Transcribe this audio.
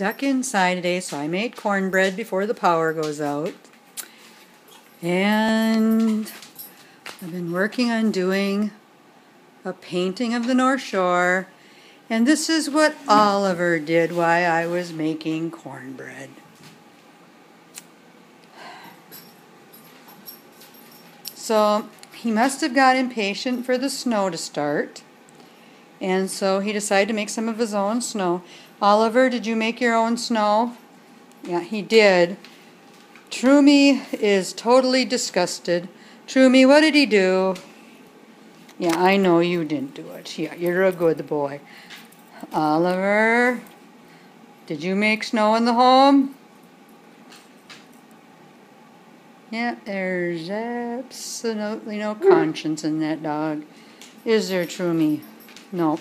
stuck inside today, so I made cornbread before the power goes out. And I've been working on doing a painting of the North Shore. And this is what Oliver did while I was making cornbread. So he must have got impatient for the snow to start. And so he decided to make some of his own snow. Oliver, did you make your own snow? Yeah, he did. Truman is totally disgusted. Truman, what did he do? Yeah, I know you didn't do it. Yeah, you're a good boy. Oliver, did you make snow in the home? Yeah, there's absolutely no conscience in that dog. Is there, Truman? No.